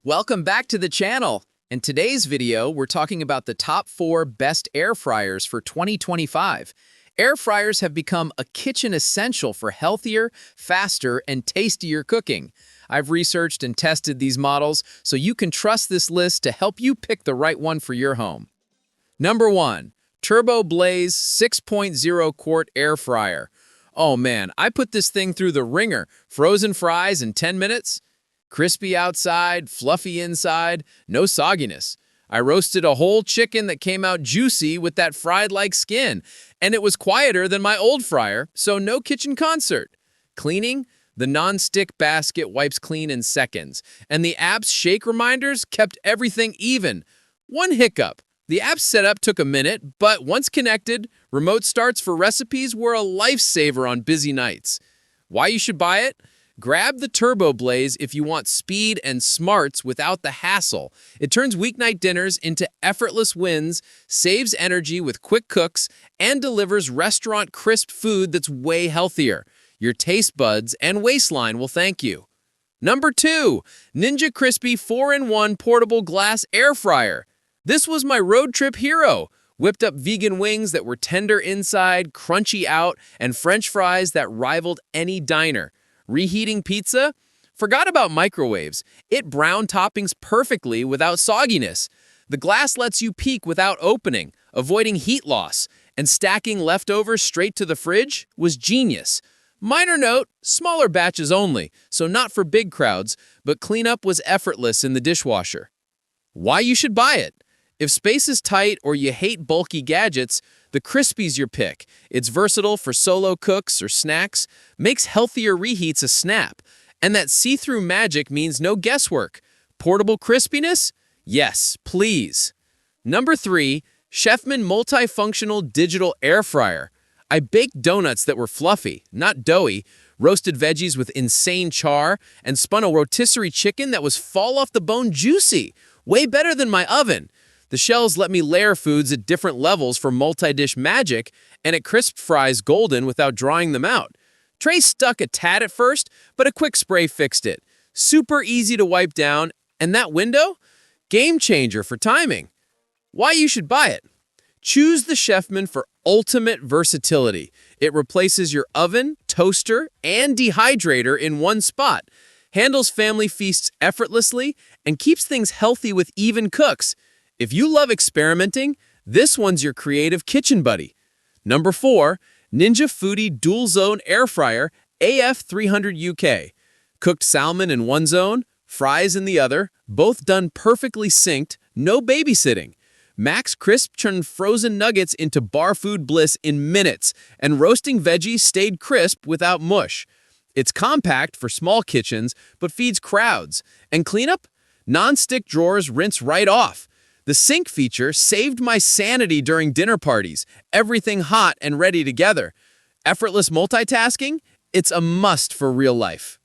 Welcome back to the channel. In today's video, we're talking about the top 4 best air fryers for 2025. Air fryers have become a kitchen essential for healthier, faster, and tastier cooking. I've researched and tested these models, so you can trust this list to help you pick the right one for your home. Number 1. Turbo Blaze 6.0 Quart Air Fryer. Oh man, I put this thing through the ringer. Frozen fries in 10 minutes. Crispy outside, fluffy inside, no sogginess. I roasted a whole chicken that came out juicy with that fried-like skin, and it was quieter than my old fryer, so no kitchen concert. Cleaning? The non-stick basket wipes clean in seconds, and the app's shake reminders kept everything even. One hiccup. The app's setup took a minute, but once connected, remote starts for recipes were a lifesaver on busy nights. Why you should buy it? Grab the Turbo Blaze if you want speed and smarts without the hassle. It turns weeknight dinners into effortless wins, saves energy with quick cooks, and delivers restaurant crisp food that's way healthier. Your taste buds and waistline will thank you. Number 2. Ninja Crispy 4-in-1 Portable Glass Air Fryer. This was my road trip hero. Whipped up vegan wings that were tender inside, crunchy out, and French fries that rivaled any diner. Reheating pizza? Forgot about microwaves. It browned toppings perfectly without sogginess. The glass lets you peek without opening, avoiding heat loss, and stacking leftovers straight to the fridge was genius. Minor note, smaller batches only, so not for big crowds, but cleanup was effortless in the dishwasher. Why you should buy it? If space is tight or you hate bulky gadgets, the Crispy's your pick. It's versatile for solo cooks or snacks, makes healthier reheats a snap, and that see-through magic means no guesswork. Portable crispiness? Yes, please. Number 3, Chefman Multifunctional Digital Air Fryer. I baked donuts that were fluffy, not doughy, roasted veggies with insane char, and spun a rotisserie chicken that was fall-off-the-bone juicy. Way better than my oven. The shells let me layer foods at different levels for multi-dish magic, and it crisped fries golden without drying them out. Tray stuck a tad at first, but a quick spray fixed it. Super easy to wipe down, and that window? Game changer for timing. Why you should buy it? Choose the Chefman for ultimate versatility. It replaces your oven, toaster, and dehydrator in one spot, handles family feasts effortlessly, and keeps things healthy with even cooks. If you love experimenting, this one's your creative kitchen buddy. Number 4, Ninja Foodie Dual Zone Air Fryer AF300 UK. Cooked salmon in one zone, fries in the other, both done perfectly synced, no babysitting. Max Crisp turned frozen nuggets into bar food bliss in minutes, and roasting veggies stayed crisp without mush. It's compact for small kitchens, but feeds crowds. And cleanup? Non-stick drawers rinse right off. The sync feature saved my sanity during dinner parties, everything hot and ready together. Effortless multitasking? It's a must for real life.